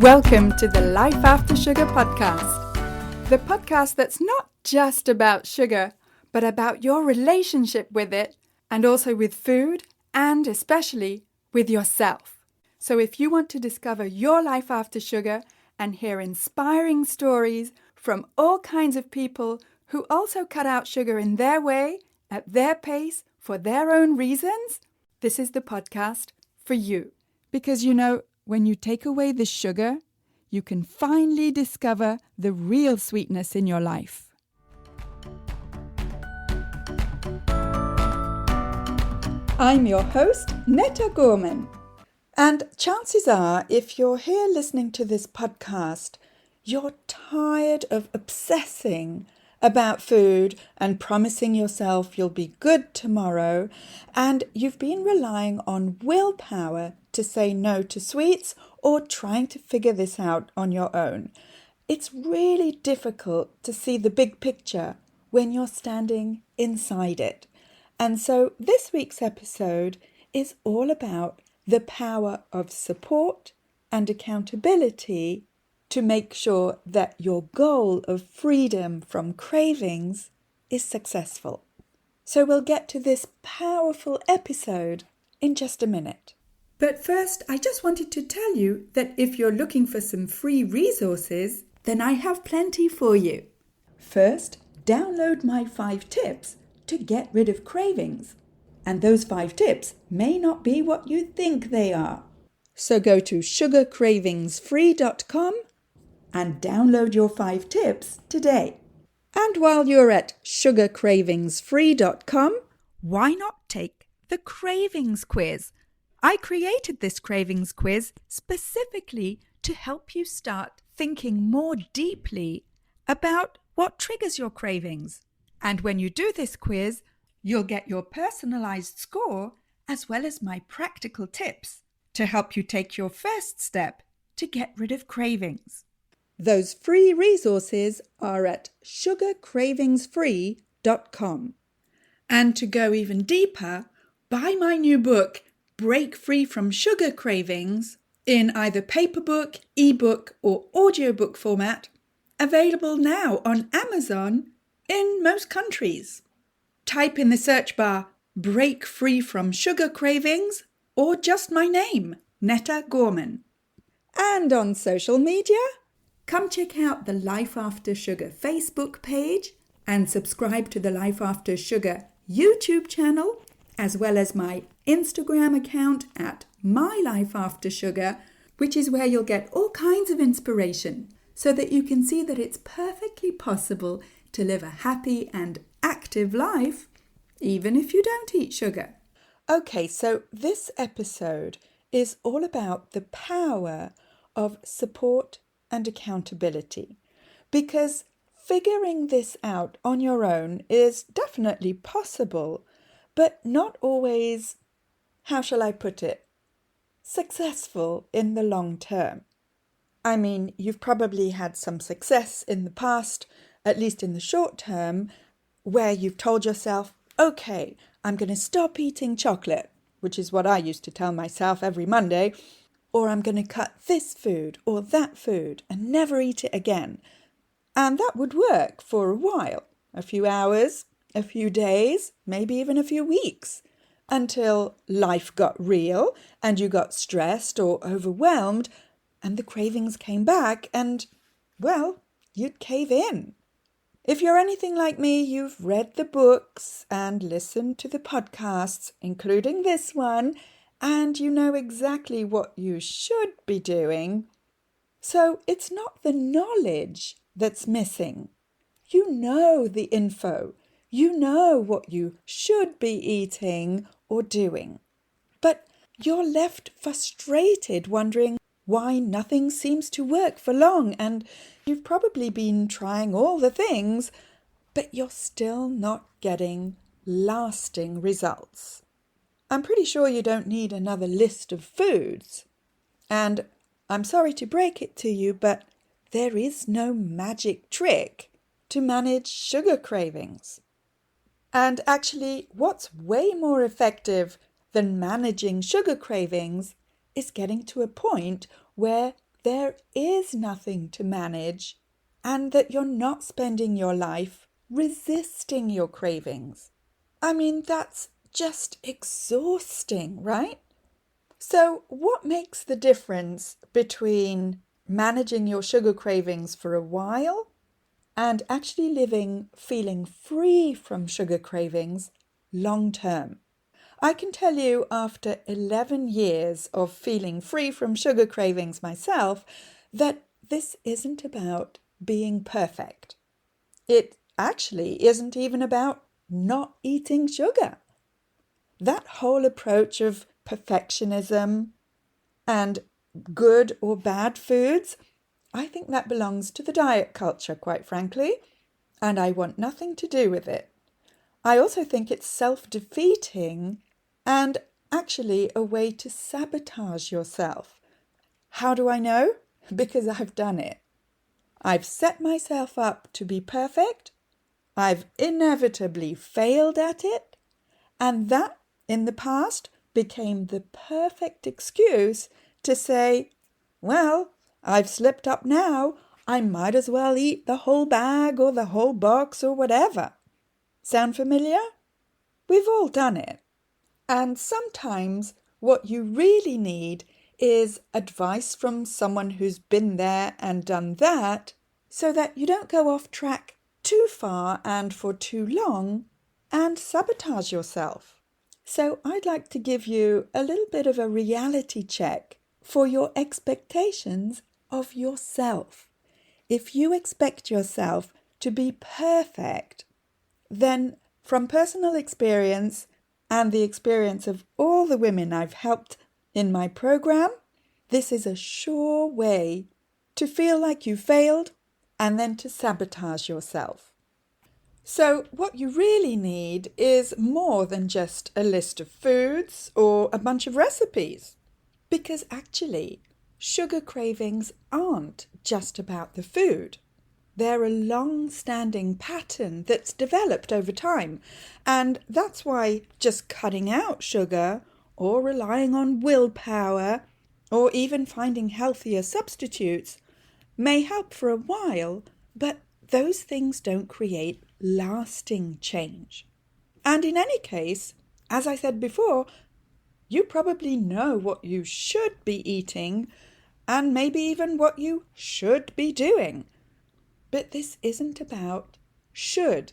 Welcome to the Life After Sugar podcast, the podcast that's not just about sugar, but about your relationship with it and also with food and especially with yourself. So if you want to discover your life after sugar and hear inspiring stories from all kinds of people who also cut out sugar in their way, at their pace, for their own reasons, this is the podcast for you. Because when you take away the sugar, you can finally discover the real sweetness in your life. I'm your host, Netta Gorman. And chances are, if you're here listening to this podcast, you're tired of obsessing about food and promising yourself you'll be good tomorrow, and you've been relying on willpower to say no to sweets or trying to figure this out on your own. It's really difficult to see the big picture when you're standing inside it. And so this week's episode is all about the power of support and accountability to make sure that your goal of freedom from cravings is successful. So we'll get to this powerful episode in just a minute. But first, I just wanted to tell you that if you're looking for some free resources, then I have plenty for you. First, download my 5 tips to get rid of cravings. And those 5 tips may not be what you think they are. So go to sugarcravingsfree.com and download your 5 tips today. And while you're at sugarcravingsfree.com, why not take the Cravings Quiz? I created this Cravings Quiz specifically to help you start thinking more deeply about what triggers your cravings. And when you do this quiz, you'll get your personalized score as well as my practical tips to help you take your first step to get rid of cravings. Those free resources are at sugarcravingsfree.com. And to go even deeper, buy my new book, Break Free from Sugar Cravings, in either paperback, ebook, or audiobook format, available now on Amazon in most countries. Type in the search bar, Break Free from Sugar Cravings, or just my name, Netta Gorman. And on social media, come check out the Life After Sugar Facebook page and subscribe to the Life After Sugar YouTube channel, as well as my Instagram account at My Life After Sugar, which is where you'll get all kinds of inspiration so that you can see that it's perfectly possible to live a happy and active life, even if you don't eat sugar. Okay, so this episode is all about the power of support and accountability, because figuring this out on your own is definitely possible, but not always, how shall I put it, successful in the long term. I mean, you've probably had some success in the past, at least in the short term, where you've told yourself, okay, I'm going to stop eating chocolate, which is what I used to tell myself every Monday, or I'm going to cut this food or that food and never eat it again. And that would work for a while, a few hours, a few days, maybe even a few weeks, until life got real and you got stressed or overwhelmed and the cravings came back and, well, you'd cave in. If you're anything like me, you've read the books and listened to the podcasts, including this one, and you know exactly what you should be doing. So it's not the knowledge that's missing. You know the info. You know what you should be eating or doing. But you're left frustrated, wondering why nothing seems to work for long, and you've probably been trying all the things, but you're still not getting lasting results. I'm pretty sure you don't need another list of foods. And I'm sorry to break it to you, but there is no magic trick to manage sugar cravings. And actually, what's way more effective than managing sugar cravings is getting to a point where there is nothing to manage and that you're not spending your life resisting your cravings. I mean, that's just exhausting, right? So what makes the difference between managing your sugar cravings for a while and actually living feeling free from sugar cravings long term? I can tell you after 11 years of feeling free from sugar cravings myself that this isn't about being perfect. It actually isn't even about not eating sugar. That whole approach of perfectionism and good or bad foods, I think that belongs to the diet culture, quite frankly, and I want nothing to do with it. I also think it's self-defeating and actually a way to sabotage yourself. How do I know? Because I've done it. I've set myself up to be perfect. I've inevitably failed at it. And that, in the past, became the perfect excuse to say, well, I've slipped up now. I might as well eat the whole bag or the whole box or whatever. Sound familiar? We've all done it. And sometimes what you really need is advice from someone who's been there and done that, so that you don't go off track too far and for too long and sabotage yourself. So I'd like to give you a little bit of a reality check for your expectations of yourself. If you expect yourself to be perfect, then from personal experience and the experience of all the women I've helped in my program, this is a sure way to feel like you failed and then to sabotage yourself. So what you really need is more than just a list of foods or a bunch of recipes. Because actually, sugar cravings aren't just about the food. They're a long-standing pattern that's developed over time. And that's why just cutting out sugar or relying on willpower or even finding healthier substitutes may help for a while, but those things don't create lasting change. And in any case, as I said before, you probably know what you should be eating and maybe even what you should be doing. But this isn't about should.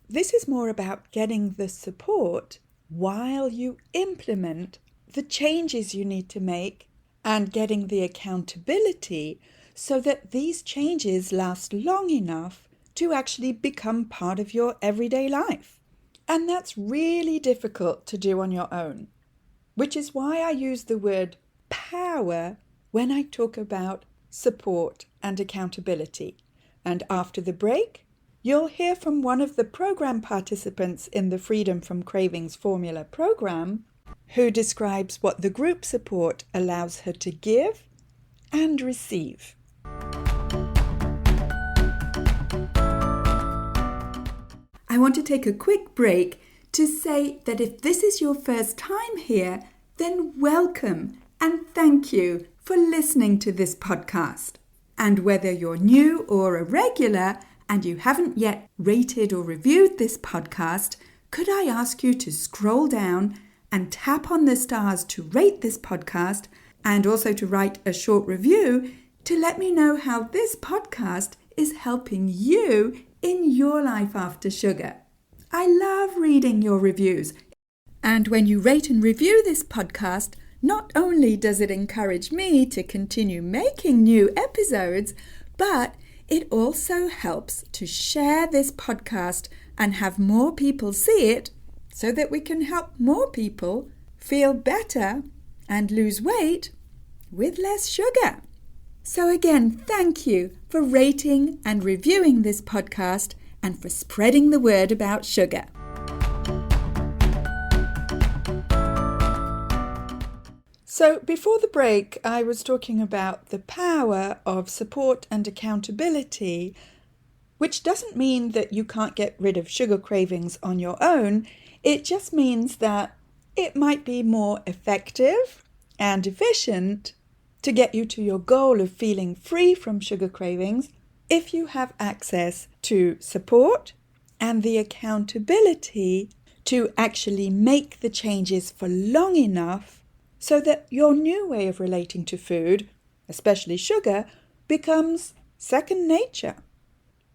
This is more about getting the support while you implement the changes you need to make and getting the accountability so that these changes last long enough to actually become part of your everyday life. And that's really difficult to do on your own, which is why I use the word power when I talk about support and accountability. And after the break, you'll hear from one of the program participants in the Freedom from Cravings Formula program who describes what the group support allows her to give and receive. I want to take a quick break to say that if this is your first time here, then welcome and thank you for listening to this podcast. And whether you're new or a regular and you haven't yet rated or reviewed this podcast, could I ask you to scroll down and tap on the stars to rate this podcast and also to write a short review to let me know how this podcast is helping you in your life after sugar. I love reading your reviews. And when you rate and review this podcast, not only does it encourage me to continue making new episodes, but it also helps to share this podcast and have more people see it so that we can help more people feel better and lose weight with less sugar. So again, thank you for rating and reviewing this podcast and for spreading the word about sugar. So before the break, I was talking about the power of support and accountability, which doesn't mean that you can't get rid of sugar cravings on your own. It just means that it might be more effective and efficient to get you to your goal of feeling free from sugar cravings if you have access to support and the accountability to actually make the changes for long enough so that your new way of relating to food, especially sugar, becomes second nature.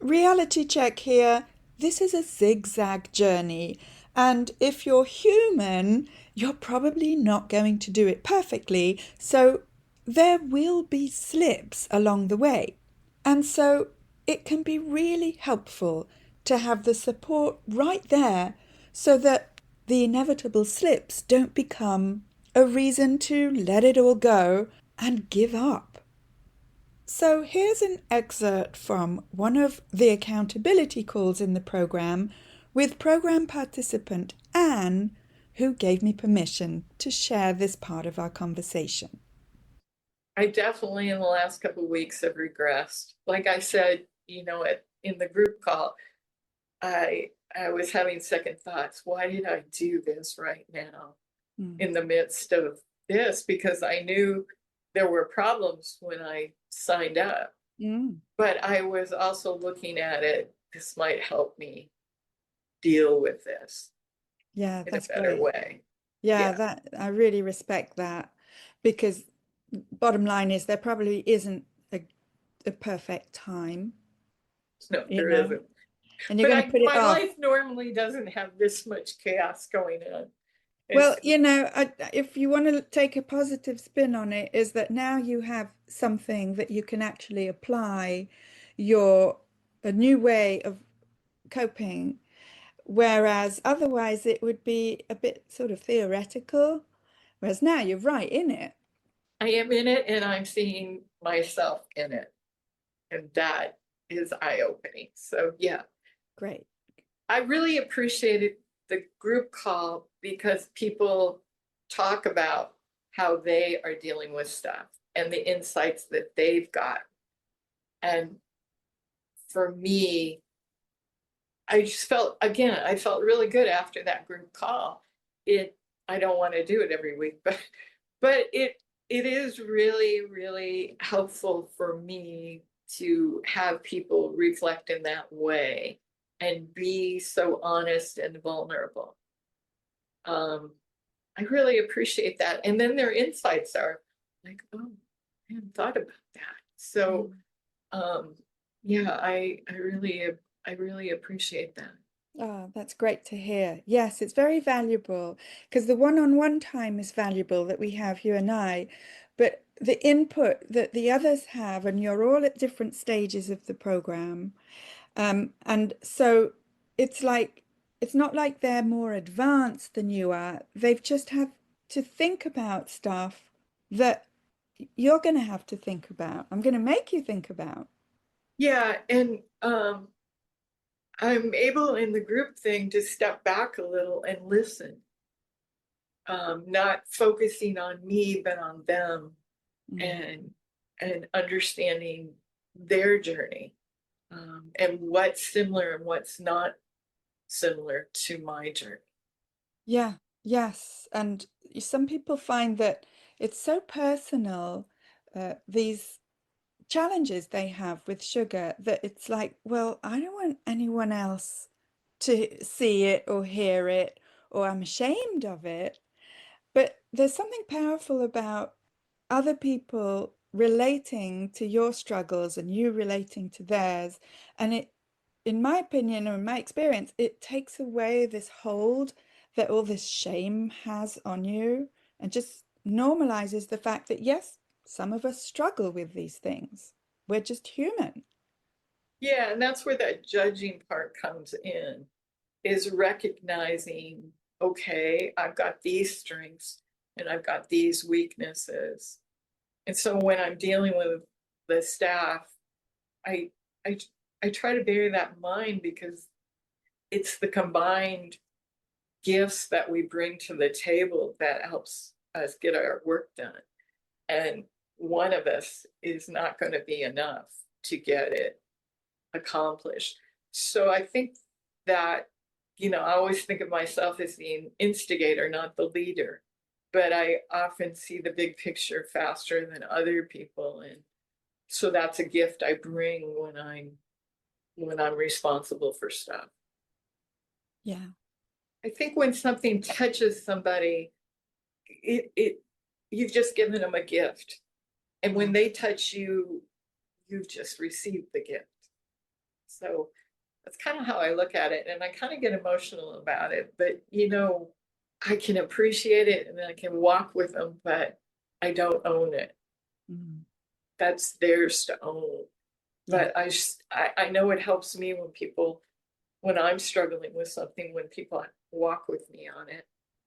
Reality check here. This is a zigzag journey, and if you're human, you're probably not going to do it perfectly, so there will be slips along the way. And so it can be really helpful to have the support right there so that the inevitable slips don't become a reason to let it all go and give up. So here's an excerpt from one of the accountability calls in the program with program participant Anne, who gave me permission to share this part of our conversation. I definitely in the last couple of weeks have regressed. Like I said, in the group call, I was having second thoughts. Why did I do this right now in the midst of this? Because I knew there were problems when I signed up. But I was also looking at it, this might help me deal with this in a better way. Yeah, that I really respect that, because bottom line is there probably isn't a perfect time. No, there isn't. And you're going to put it my off. life normally doesn't have this much chaos going on. Well, if you want to take a positive spin on it, is that now you have something that you can actually apply a new way of coping, whereas otherwise it would be a bit sort of theoretical, whereas now you're right in it. I am in it and I'm seeing myself in it. And that is eye-opening. So yeah. Great. I really appreciated the group call because people talk about how they are dealing with stuff and the insights that they've got. And for me, I felt really good after that group call. I don't want to do it every week, but it is really, really helpful for me to have people reflect in that way and be so honest and vulnerable. I really appreciate that. And then their insights are like, oh, I hadn't thought about that. So yeah, I really appreciate that. Oh, that's great to hear. Yes, it's very valuable because the one-on-one time is valuable that we have, you and I, but the input that the others have, and you're all at different stages of the program. And so it's not like they're more advanced than you are. They've just had to think about stuff that you're going to have to think about. I'm going to make you think about. Yeah, and I'm able in the group thing to step back a little and listen, not focusing on me, but on them, and understanding their journey, and what's similar and what's not similar to my journey. Yeah, yes. And some people find that it's so personal, these challenges they have with sugar, that it's like, well, I don't want anyone else to see it or hear it, or I'm ashamed of it. But there's something powerful about other people relating to your struggles and you relating to theirs. And it, in my opinion, or in my experience, it takes away this hold that all this shame has on you and just normalizes the fact that, yes, some of us struggle with these things. We're just human. Yeah, and that's where that judging part comes in, is recognizing, okay, I've got these strengths and I've got these weaknesses. And so when I'm dealing with the staff, I I I try to bear that in mind because it's the combined gifts that we bring to the table that helps us get our work done. And one of us is not going to be enough to get it accomplished. So I think that, I always think of myself as the instigator, not the leader. but I often see the big picture faster than other people. And so that's a gift I bring when I'm responsible for stuff. Yeah. I think when something touches somebody, you've just given them a gift. And when they touch you, you've just received the gift. So that's kind of how I look at it. And I kind of get emotional about it, but I can appreciate it and I can walk with them, but I don't own it. Mm. That's theirs to own. Yeah. But I know it helps me when I'm struggling with something, when people walk with me on it.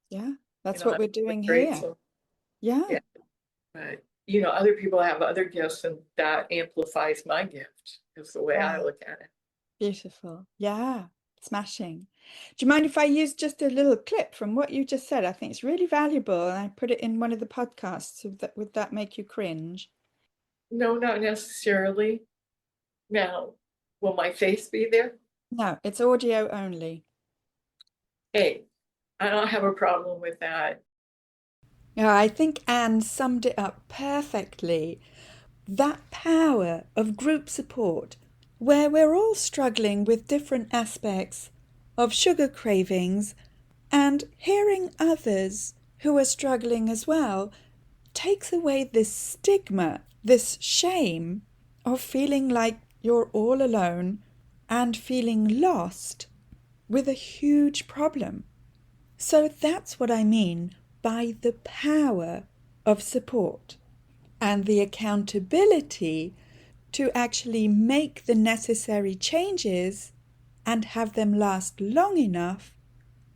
Yeah. That's what I'm we're doing here. grateful. Yeah. Yeah. But other people have other gifts, and that amplifies my gift, is the way I Wow. look at it. Beautiful. Yeah. Smashing. Do you mind if I use just a little clip from what you just said? I think it's really valuable, and I put it in one of the podcasts. Would that make you cringe? No, not necessarily. Now, will my face be there? No, it's audio only. Hey, I don't have a problem with that. Yeah, I think Anne summed it up perfectly. That power of group support, where we're all struggling with different aspects of sugar cravings, and hearing others who are struggling as well, takes away this stigma, this shame of feeling like you're all alone and feeling lost with a huge problem. So that's what I mean by the power of support and the accountability to actually make the necessary changes and have them last long enough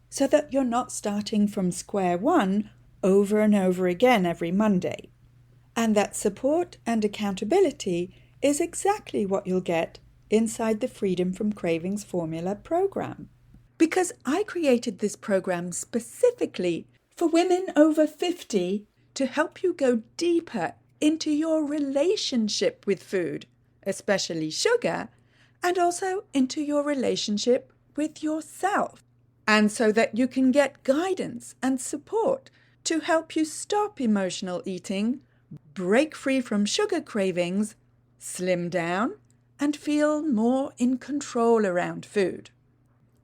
so that you're not starting from square one over and over again every Monday. And that support and accountability is exactly what you'll get inside the Freedom from Cravings Formula program. Because I created this program specifically for women over 50 to help you go deeper into your relationship with food, especially sugar, and also into your relationship with yourself. And so that you can get guidance and support to help you stop emotional eating, break free from sugar cravings, slim down, and feel more in control around food.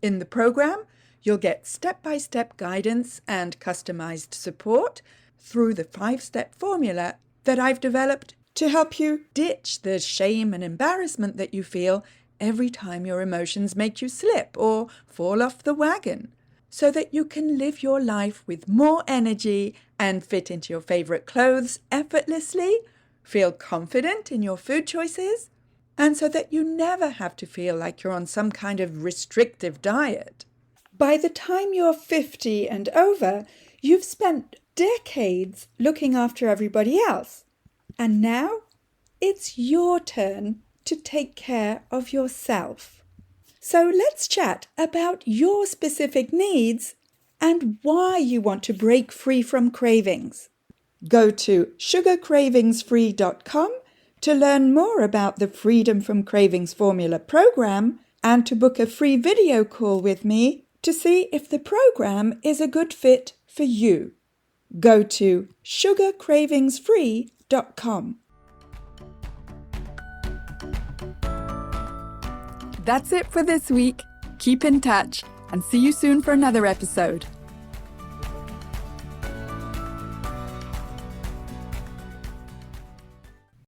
In the program, you'll get step-by-step guidance and customized support through the 5-step formula that I've developed to help you ditch the shame and embarrassment that you feel every time your emotions make you slip or fall off the wagon, so that you can live your life with more energy and fit into your favorite clothes effortlessly, feel confident in your food choices, and so that you never have to feel like you're on some kind of restrictive diet. By the time you're 50 and over, you've spent decades looking after everybody else. And now it's your turn to take care of yourself. So let's chat about your specific needs and why you want to break free from cravings. Go to sugarcravingsfree.com to learn more about the Freedom from Cravings Formula program and to book a free video call with me to see if the program is a good fit for you. Go to sugarcravingsfree.com. That's it for this week. Keep in touch and see you soon for another episode.